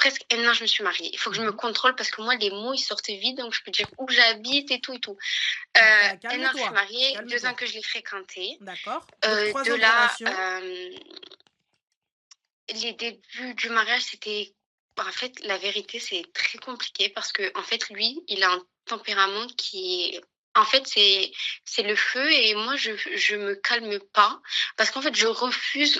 presque 1 an, je me suis mariée. Il faut que je me Mhm. contrôle parce que moi, les mots, ils sortent vite, donc je peux dire où j'habite et tout et tout. Bah, 1 an que je suis calme-toi, mariée, 2 ans calme-toi. que je l'ai fréquenté. D'accord. Donc, 3 De ans de là, relation. les débuts du mariage, c'était en fait, la vérité, c'est très compliqué parce qu'en fait, lui, il a un tempérament qui est en fait, c'est le feu et moi, je me calme pas parce qu'en fait, je refuse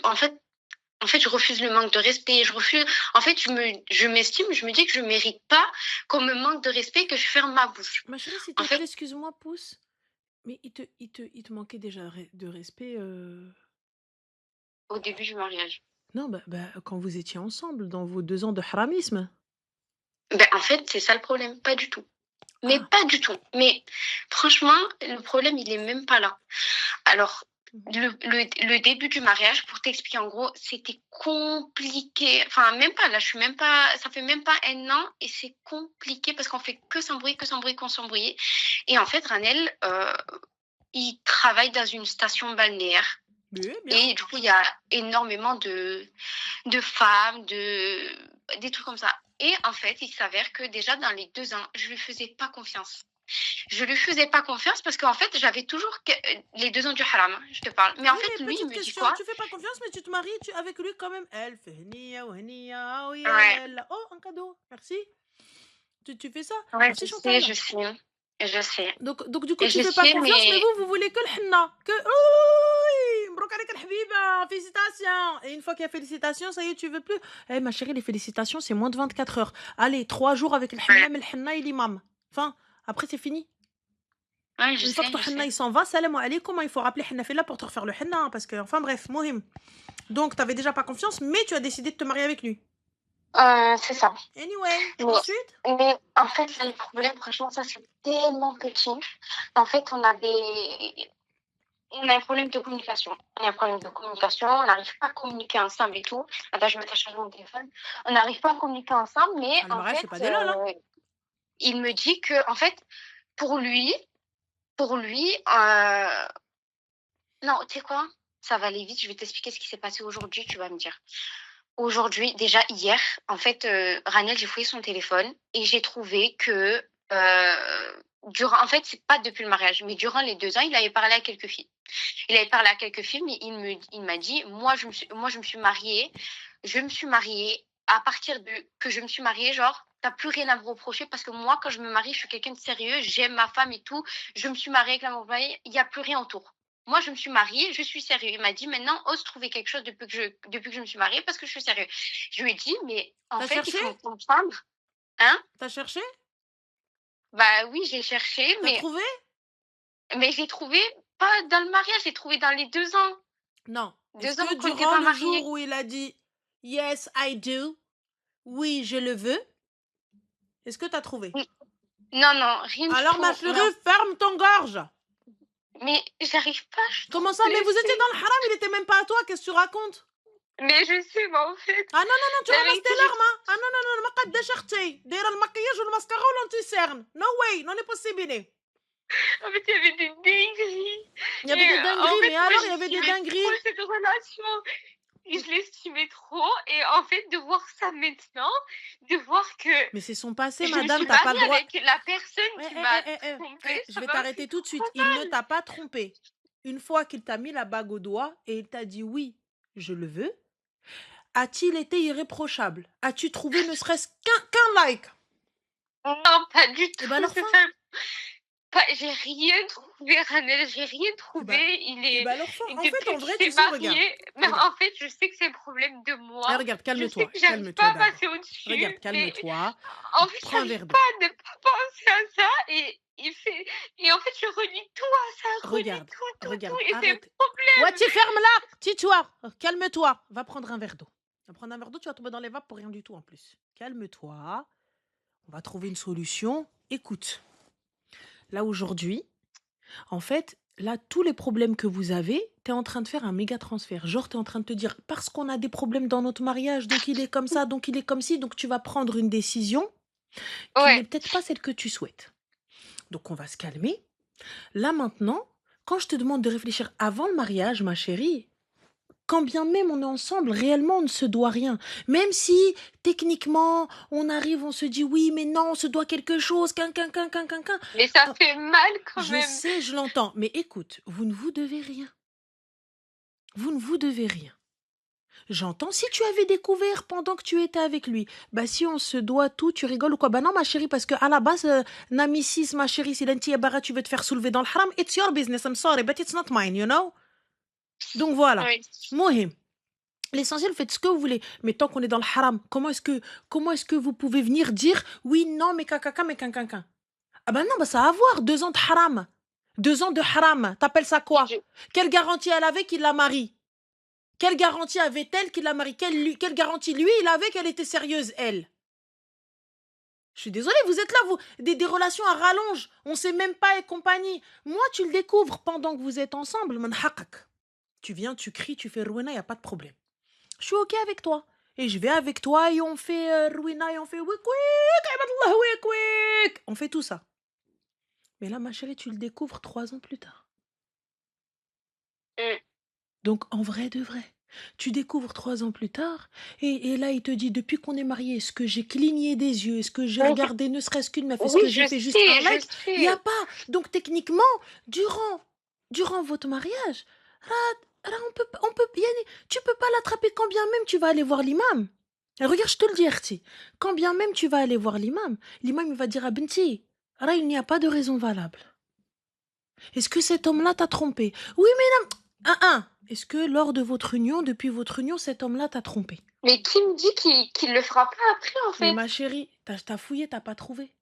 le manque de respect, je refuse en fait, je m'estime, je me dis que je mérite pas qu'on me manque de respect, que je ferme ma bouche. Ma chérie, s'il En te fait, plaît, excuse-moi, pouce. Mais il te manquait déjà de respect. au début du mariage. Non, quand vous étiez ensemble, dans vos 2 ans de haramisme. Ben, en fait, c'est ça le problème, pas du tout. Mais Ah. pas du tout. Mais franchement, le problème, il est même pas là. Alors, Mhm. le début du mariage, pour t'expliquer en gros, c'était compliqué. Enfin, même pas, là, je suis même pas, ça fait même pas 1 an et c'est compliqué parce qu'on fait que s'embrouiller, que s'embrouiller, qu'on s'embrouiller. Et en fait, Ranel, il travaille dans une station balnéaire. Oui, bien. Et du coup, il y a énormément de femmes, des trucs comme ça. Et en fait, il s'avère que déjà dans les 2 ans, je lui faisais pas confiance. Je lui faisais pas confiance parce qu'en fait, j'avais toujours les 2 ans du haram, je te parle. Mais en Oui, fait, mais lui, il petite me dit question, quoi? tu fais pas confiance, mais tu te maries avec lui quand même. Elle fait Hnia ou Hnia, oh, ya, Ouais, la, la. Oh, un cadeau, merci. Tu fais ça. ouais, Merci Chantal. je sais, je sais. Donc du coup, Et tu je fais pas sais, confiance, mais mais vous voulez que le henna. Que. Oui, مبروك عليك الحبيبة, félicitations. Et une fois qu'il y a félicitations, ça y est, tu veux plus. Eh, ma chérie, les félicitations, c'est moins de 24 heures. Allez, 3 jours avec le henna, ouais, mais le henna, il imam. Enfin, après, c'est fini. ouais, Une fois que ton je henna sais. il s'en va, salam alaikum, il faut rappeler henna Fella pour te refaire le henna. Parce que, enfin bref, mohim. Donc, t'avais déjà pas confiance, mais tu as décidé de te marier avec lui. C'est ça. Anyway, Mais, ensuite. mais en fait, là, le problème, franchement, ça, c'est tellement petit. En fait, on a un problème de communication. On a un problème de communication, on n'arrive pas à communiquer ensemble et tout. Attends, je me tâche mon téléphone. On n'arrive pas à communiquer ensemble, mais Ah, le en mariage, c'est fait, pas des lol, hein. il me dit que, en fait, pour lui, pour lui, non, tu sais quoi? Ça va aller vite, je vais t'expliquer ce qui s'est passé aujourd'hui, tu vas me dire. Aujourd'hui, déjà hier, en fait, Ranel, j'ai fouillé son téléphone et j'ai trouvé que en fait, c'est pas depuis le mariage, mais durant les 2 ans, il avait parlé à quelques filles. Il avait parlé à quelques filles, mais il m'a dit, moi, je me suis mariée à partir de que je me suis mariée, genre, t'as plus rien à me reprocher parce que moi, quand je me marie, je suis quelqu'un de sérieux, j'aime ma femme et tout. Je me suis mariée avec la mariée, il y a plus rien autour. Moi, je me suis mariée, je suis sérieux. Il m'a dit, maintenant, ose trouver quelque chose depuis que je me suis mariée parce que je suis sérieux. Je lui ai dit, mais en T'as fait, il cherché? faut comprendre. Hein? T'as cherché? Bah oui, j'ai cherché, T'as trouvé? mais j'ai trouvé pas dans le mariage, j'ai trouvé dans les 2 ans. Non. Est-ce 2 ans que qu'on n'était durant pas le jour mariés. où il a dit Yes, I do, oui, je le veux, est-ce que t'as trouvé? Non, non, rien du Alors, tout. ma Non. chérie, ferme ton gorge. Mais j'arrive pas, je suis trop Comment ça? Mais vous étiez blessée. dans le haram, il était même pas à toi, qu'est-ce que tu racontes? Mais je sais, mais en fait, Ah non, non, non, tu la ramasses vérité, tes larmes, hein? Ah non, non, non, ما قداش اختي دايره المكياج والماسكارا والانتيسيرن. No way, non est possible. en fait, il y avait des dingueries. Il y avait Et des en dingueries, fait, mais moi, alors il y avait des j'estimais trop dingueries. cette relation. Et je l'estimais trop. Et en fait, de voir ça maintenant, de voir que Mais c'est son passé, je me madame, suis t'as pas le mariée droit. avec la personne Eh, qui eh, m'a eh, eh, trompée, je ça vais m'a fait t'arrêter tout de trop suite. Il ne mal. t'a pas trompé. Une fois qu'il t'a mis la bague au doigt et il t'a dit oui, je le veux, a-t-il été irréprochable? As-tu trouvé ne serait-ce qu'un like? Non, pas du Eh tout. ben alors C'est fin. ça. J'ai rien trouvé, Ranel. J'ai rien Eh ben, trouvé. alors fin. En fait, Depuis en qu'il vrai, s'est tu sais, regarde. marié, mais Regarde. en fait, je sais que c'est un problème de Eh, moi. regarde, Je sais calme-toi. que j'arrive Calme-toi pas à d'abord. passer Regarde, au-dessus, mais calme-toi. en fait, Prends un j'arrive verre pas d'eau. à ne pas penser à ça. Et en fait, je relie tout à ça. Je relie Regarde, tout. regarde, Et c'est un arrête. Ouais, problème. tu fermes là. Tais-toi. Calme-toi. Va prendre un verre d'eau. Va prendre un verre d'eau, tu vas tomber dans les vapes pour rien du tout en plus. Calme-toi. On va trouver une solution. Écoute, là aujourd'hui, en fait, là, tous les problèmes que vous avez, tu es en train de faire un méga transfert. Genre, tu es en train de te dire, parce qu'on a des problèmes dans notre mariage, donc il est comme ça, donc il est comme ci, donc tu vas prendre une décision qui n'est Ouais. peut-être pas celle que tu souhaites. Donc on va se calmer. Là maintenant, quand je te demande de réfléchir avant le mariage, ma chérie, quand bien même on est ensemble, réellement, on ne se doit rien. Même si, techniquement, on arrive, on se dit, oui, mais non, on se doit quelque chose, Mais ça fait mal quand Je même. sais, je l'entends. Mais écoute, vous ne vous devez rien. Vous ne vous devez rien. J'entends, si tu avais découvert pendant que tu étais avec lui, bah si on se doit tout, tu rigoles ou quoi? Bah non, ma chérie, parce que à la base, Namisis, ma chérie, si l'anti bara, tu veux te faire soulever dans le haram, it's your business, I'm sorry, but it's not mine, you know? Donc voilà. Oui. Mohim. L'essentiel, faites ce que vous voulez. Mais tant qu'on est dans le haram, comment est-ce que vous pouvez venir dire oui, non, mais caca, mais quinquin. Ah ben non, bah ça a à voir. 2 ans de haram. 2 ans de haram. T'appelles ça quoi? Quelle garantie elle avait qu'il la marie? Quelle garantie avait-elle qu'il la marie? Quelle garantie lui, il avait qu'elle était sérieuse, elle? Je suis désolée, vous êtes là, vous, des relations à rallonge. On sait même pas et compagnie. Moi, tu le découvres pendant que vous êtes ensemble. Man haqaq. Tu viens, tu cries, tu fais Rwena, il n'y a pas de problème. Je suis OK avec toi. Et je vais avec toi et on fait Rwena et on fait wik wik, Ibadallah, wik wik. On fait tout ça. Mais là, ma chérie, tu le découvres 3 ans plus tard. Donc, en vrai de vrai, tu découvres 3 ans plus tard, et là, il te dit, depuis qu'on est mariés, est-ce que j'ai cligné des yeux, est-ce que j'ai regardé ne serait-ce qu'une meuf, est-ce que j'ai fait juste un like? Il n'y a pas. Donc, techniquement, durant votre mariage, tu peux pas l'attraper quand bien même tu vas aller voir l'imam. Et regarde, je te le dis, Erti, quand bien même tu vas aller voir l'imam, il va dire à Benti, là, il n'y a pas de raison valable. Est-ce que cet homme-là t'a trompé? Oui, mais non. Est-ce que lors de votre union, depuis votre union, cet homme-là t'a trompé? Mais qui me dit qu'il le fera pas après, en fait? Mais ma chérie, t'as fouillé, t'as pas trouvé.